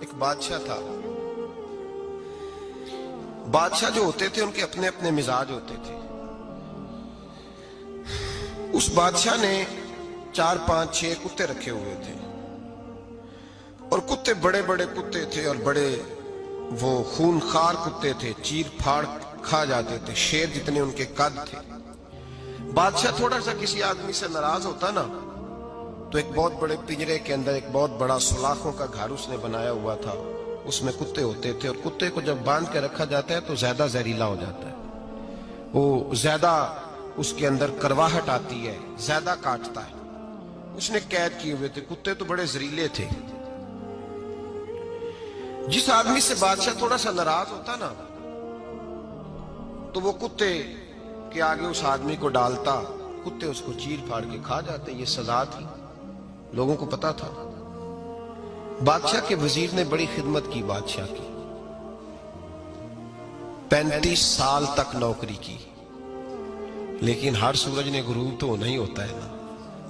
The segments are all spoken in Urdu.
ایک بادشاہ تھا. بادشاہ جو ہوتے تھے ان کے اپنے اپنے مزاج ہوتے تھے. اس بادشاہ نے 4 5 6 کتے رکھے ہوئے تھے اور کتے بڑے بڑے کتے تھے اور بڑے وہ خونخوار کتے تھے, چیر پھاڑ کھا جاتے تھے, شیر جتنے ان کے قد تھے. بادشاہ تھوڑا سا کسی آدمی سے ناراض ہوتا نا تو ایک بہت بڑے پنجرے کے اندر ایک بہت بڑا سلاخوں کا گھر اس نے بنایا ہوا تھا, اس میں کتے ہوتے تھے اور کتے کو جب باندھ کے رکھا جاتا ہے تو زیادہ زہریلا ہو جاتا ہے, وہ زیادہ اس کے اندر کرواہٹ آتی ہے, زیادہ کاٹتا ہے. اس نے قید کیے ہوئے تھے. کتے تو بڑے زہریلے تھے. جس آدمی سے بادشاہ تھوڑا سا ناراض ہوتا نا تو وہ کتے کے آگے اس آدمی کو ڈالتا, کتے اس کو چیر پھاڑ کے کھا جاتے. یہ سزا تھی, لوگوں کو پتا تھا. بادشاہ کے وزیر نے بڑی خدمت کی بادشاہ کی, 35 سال تک نوکری کی. لیکن ہر سورج نے غروب تو نہیں ہوتا ہے نا,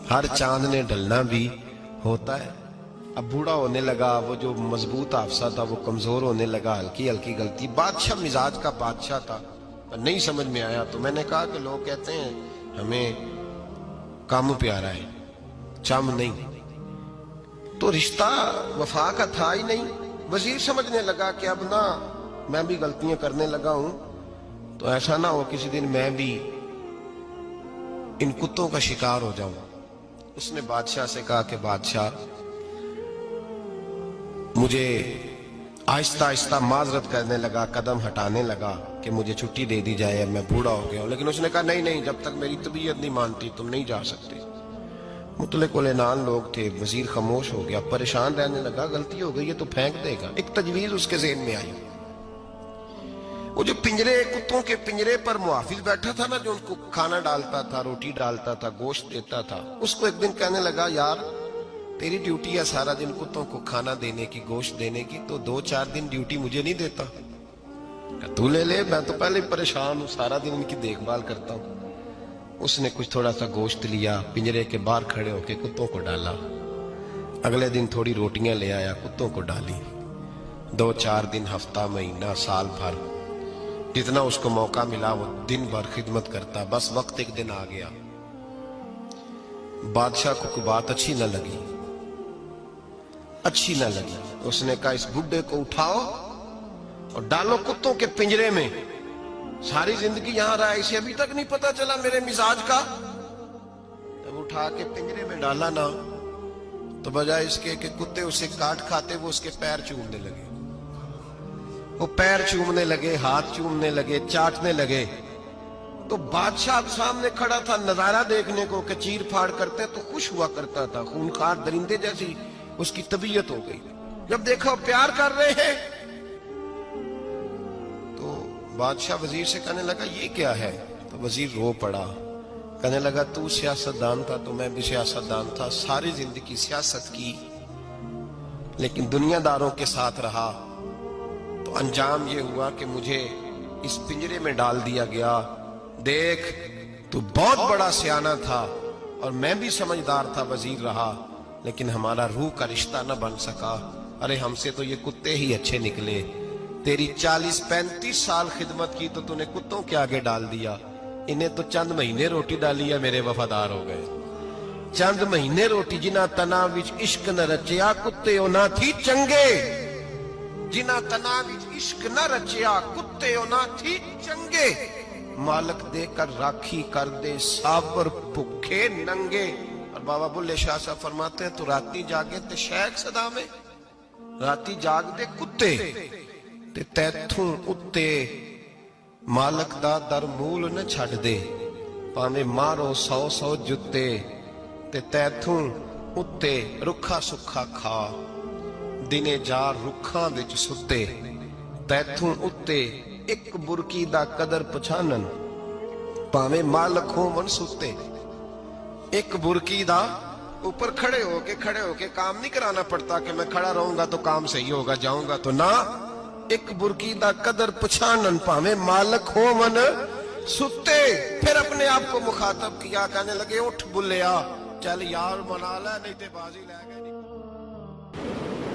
ہر چاند نے ڈھلنا بھی ہوتا ہے. اب بوڑھا ہونے لگا, وہ جو مضبوط حافظہ تھا وہ کمزور ہونے لگا, ہلکی ہلکی غلطی. بادشاہ مزاج کا بادشاہ تھا, نہیں سمجھ میں آیا تو میں نے کہا کہ لوگ کہتے ہیں ہمیں کام پیارا ہے, چم نہیں. تو رشتہ وفا کا تھا ہی نہیں. وزیر سمجھنے لگا کہ اب نہ میں بھی غلطیاں کرنے لگا ہوں تو ایسا نہ ہو کسی دن میں بھی ان کتوں کا شکار ہو جاؤں. اس نے بادشاہ سے کہا کہ بادشاہ مجھے آہستہ آہستہ معذرت کرنے لگا, قدم ہٹانے لگا کہ مجھے چھٹی دے دی جائے, میں بوڑھا ہو گیا ہوں. لیکن اس نے کہا نہیں, جب تک میری طبیعت نہیں مانتی تم نہیں جا سکتے. مطلق العنان لوگ تھے. وزیر خاموش ہو گیا, پریشان رہنے لگا. غلطی ہو گئی ہے تو پھینک دے گا. ایک تجویز اس کے ذہن میں آئی. وہ جو پنجرے, کتوں کے پنجرے پر محافظ بیٹھا تھا نا, جو ان کو کھانا ڈالتا تھا, روٹی ڈالتا تھا, گوشت دیتا تھا, اس کو ایک دن کہنے لگا یار تیری ڈیوٹی ہے سارا دن کتوں کو کھانا دینے کی, گوشت دینے کی, تو 2 4 دن ڈیوٹی مجھے نہیں دیتا؟ تو لے لے, میں تو پہلے پریشان ہوں, سارا دن ان کی دیکھ بھال کرتا ہوں. اس نے کچھ تھوڑا سا گوشت لیا, پنجرے کے باہر کھڑے ہو کے کتوں کو ڈالا. اگلے دن تھوڑی روٹیاں لے آیا, کتوں کو ڈالی. 2 4 دن, ہفتہ, مہینہ, سال بھر, جتنا اس کو موقع ملا وہ دن بھر خدمت کرتا. بس وقت ایک دن آ گیا, بادشاہ کو کوئی بات اچھی نہ لگی. اس نے کہا اس بڈھے کو اٹھاؤ اور ڈالو کتوں کے پنجرے میں. ساری زندگی یہاں رہا, اسے ابھی تک نہیں پتا چلا میرے مزاج کا. جب اٹھا کے پنجرے میں ڈالا نا تو بجائے اس کے کہ کتے اسے کاٹ کھاتے, وہ اس کے پیر چومنے لگے. وہ پیر چومنے لگے, ہاتھ چومنے لگے, چاٹنے لگے. تو بادشاہ اب سامنے کھڑا تھا نظارہ دیکھنے کو کہ چیر پھاڑ کرتے تو خوش ہوا کرتا تھا. خونخوار درندے جیسی اس کی طبیعت ہو گئی. جب دیکھا پیار کر رہے ہیں تو بادشاہ وزیر سے کہنے لگا یہ کیا ہے؟ تو وزیر رو پڑا, کہنے لگا تو سیاستدان تھا تو میں بھی سیاستدان تھا, ساری زندگی سیاست کی لیکن دنیا داروں کے ساتھ رہا تو انجام یہ ہوا کہ مجھے اس پنجرے میں ڈال دیا گیا. دیکھ تو بہت بڑا سیانہ تھا اور میں بھی سمجھدار تھا, وزیر رہا, لیکن ہمارا روح کا رشتہ نہ بن سکا. ارے ہم سے تو یہ کتے ہی اچھے نکلے. تیری 40 35 سال خدمت کی تو تو نے کتوں کے آگے ڈال دیا. انہیں تو چند مہینے روٹی ڈالی ہے, میرے وفادار ہو گئے. چند مہینے روٹی, جنہ تنا وچ عشق نہ رچیا کتے او نہ تھی چنگے. جنہ تنا وچ عشق نہ رچیا کتے او نہ تھی چنگے. مالک دے کر راکھی کر دے سابر بھوکے ننگے. اور بابا بلے شاہ صاحب فرماتے ہیں تو راتی جاگے تے شیخ صدا میں, راتی جاگ دے کتے تے تیتھوں اتے مالک دا در مول نہ چھڑ دے. پاویں مارو 100 جتے تے تیتھوں اتے رکھا سکھا کھا. دنے جار رکھاں وچ ستے تیتھوں اتے ایک برکی دا قدر پچھانن. پاویں مالک ہو من ستے, ایک برکی دا اوپر کھڑے ہو کے کام نہیں کرانا پڑتا کہ میں کھڑا رہوں گا تو کام صحیح ہوگا, جاؤں گا تو نہ. ایک برکی دا قدر پچھانن پاویں مالک ہو من ستے. پھر اپنے آپ کو مخاطب کیا, کہنے لگے اٹھ بلیا چل یار منا لے نہیں تے بازی لے گئے.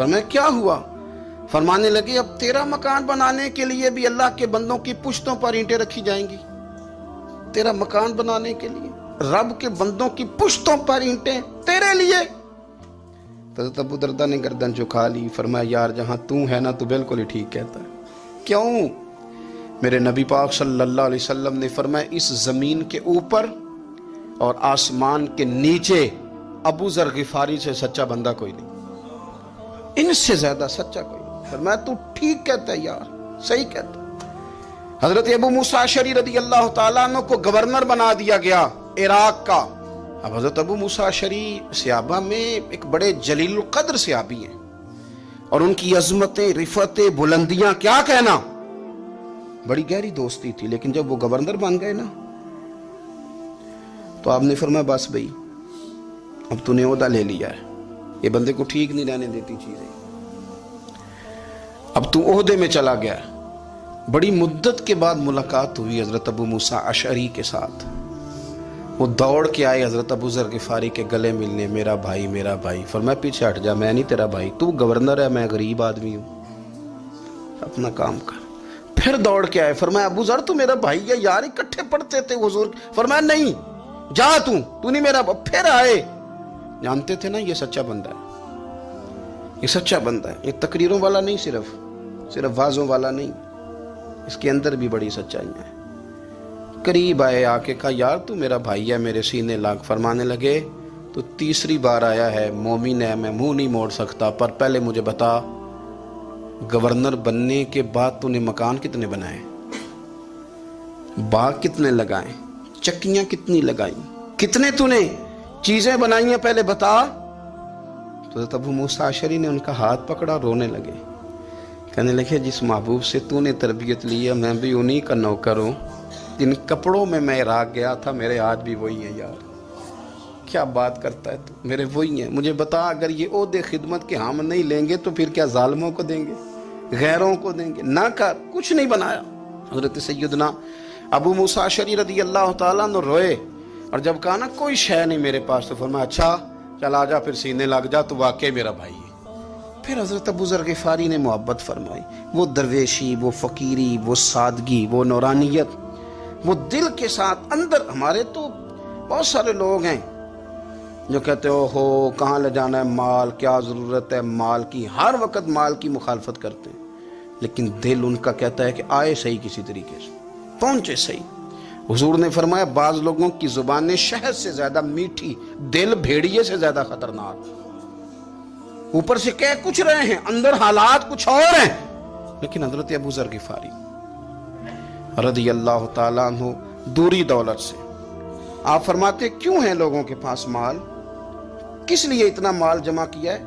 فرمایا کیا ہوا؟ فرمانے لگے اب تیرا مکان بنانے کے لیے بھی اللہ کے بندوں کی پشتوں پر اینٹیں رکھی جائیں گی. تیرا مکان بنانے کے لیے رب کے بندوں کی پشتوں پر اینٹیں تیرے لیے. حضرت ابو دردہ نے گردن جھکا لی. فرمایا یار جہاں تو ہے نا تو بالکل ہی ٹھیک کہتا ہے. کیوں؟ میرے نبی پاک صلی اللہ علیہ وسلم نے فرمایا اس زمین کے اوپر اور آسمان کے نیچے ابو ذر غفاری سے سچا بندہ کوئی نہیں, ان سے زیادہ سچا کوئی نہیں. فرمایا تو ٹھیک کہتا ہے یار, صحیح کہتا ہے. حضرت ابو موسیٰ اشعری رضی اللہ تعالیٰ عنہ کو گورنر بنا دیا گیا عراق کا. اب حضرت ابو موسیٰ اشعری صحابہ میں ایک بڑے جلیل القدر صحابی ہیں, اور ان کی عظمتیں, رفتیں, بلندیاں کیا کہنا, بڑی گہری دوستی تھی. لیکن جب وہ گورنر بن گئے نا تو آپ نے فرمایا بس بھئی اب تو نے عہدہ لے لیا ہے, یہ بندے کو ٹھیک نہیں رہنے دیتی چیزیں, اب تو عہدے میں چلا گیا. بڑی مدت کے بعد ملاقات ہوئی حضرت ابو موسیٰ اشعری کے ساتھ. وہ دوڑ کے آئے حضرت ابو ذر غفاری کے گلے ملنے, میرا بھائی میرا بھائی. فرمایا پیچھے ہٹ جا, میں نہیں تیرا بھائی, تو گورنر ہے, میں غریب آدمی ہوں, اپنا کام کر. پھر دوڑ کے آئے. فرمایا ابو ذر تو میرا بھائی ہے یار, اکٹھے پڑھتے تھے حضور. فرمایا نہیں, جا تو نہیں میرا. پھر آئے. جانتے تھے نا یہ سچا بندہ ہے, یہ سچا بندہ ہے, یہ تقریروں والا نہیں, صرف وعظوں والا نہیں, اس کے اندر بھی بڑی سچائیاں ہیں. قریب آئے, آ کے کہا یار تو میرا بھائی ہے, میرے سینے لاگ. فرمانے لگے تو تیسری بار آیا ہے, مومن ہے, میں منہ نہیں موڑ سکتا, پر پہلے مجھے بتا گورنر بننے کے بعد تو نے مکان کتنے بنائے, باغ کتنے لگائے, چکیاں کتنی لگائیں, کتنے تو نے چیزیں بنائی ہیں, پہلے بتا. تو حضرت ابو موسیٰ اشعری نے ان کا ہاتھ پکڑا, رونے لگے. کہنے لگے جس محبوب سے تو نے تربیت لی ہے میں بھی انہی کا نوکر ہوں. جن کپڑوں میں میں عراق گیا تھا میرے آج بھی وہی ہیں یار. کیا بات کرتا ہے تو, میرے وہی ہیں. مجھے بتا اگر یہ عہدے خدمت کے ہم نہیں لیں گے تو پھر کیا ظالموں کو دیں گے, غیروں کو دیں گے؟ نہ کر, کچھ نہیں بنایا. حضرت سیدنا ابو موسیٰ اشعری رضی اللہ تعالیٰ عنہ روئے, اور جب کہا نا کوئی شے نہیں میرے پاس, تو فرمایا اچھا چل آ جا, پھر سینے لگ جا, تو واقعی میرا بھائی ہے. پھر حضرت ابو ذر غفاری نے محبت فرمائی. وہ درویشی, وہ فقیری, وہ سادگی, وہ نورانیت, وہ دل کے ساتھ اندر. ہمارے تو بہت سارے لوگ ہیں جو کہتے ہو کہاں لے جانا ہے مال, کیا ضرورت ہے مال کی, ہر وقت مال کی مخالفت کرتے ہیں. لیکن دل ان کا کہتا ہے کہ آئے صحیح, کسی طریقے سے پہنچے صحیح. حضور نے فرمایا بعض لوگوں کی زبانیں شہد سے زیادہ میٹھی, دل بھیڑیے سے زیادہ خطرناک. اوپر سے کہہ کچھ رہے ہیں, اندر حالات کچھ اور ہیں. لیکن حضرت ابو ذر غفاری رضی اللہ تعالیٰ عنہ دوری دولت سے, آپ فرماتے کیوں ہیں لوگوں کے پاس مال, کس لیے اتنا مال جمع کیا ہے؟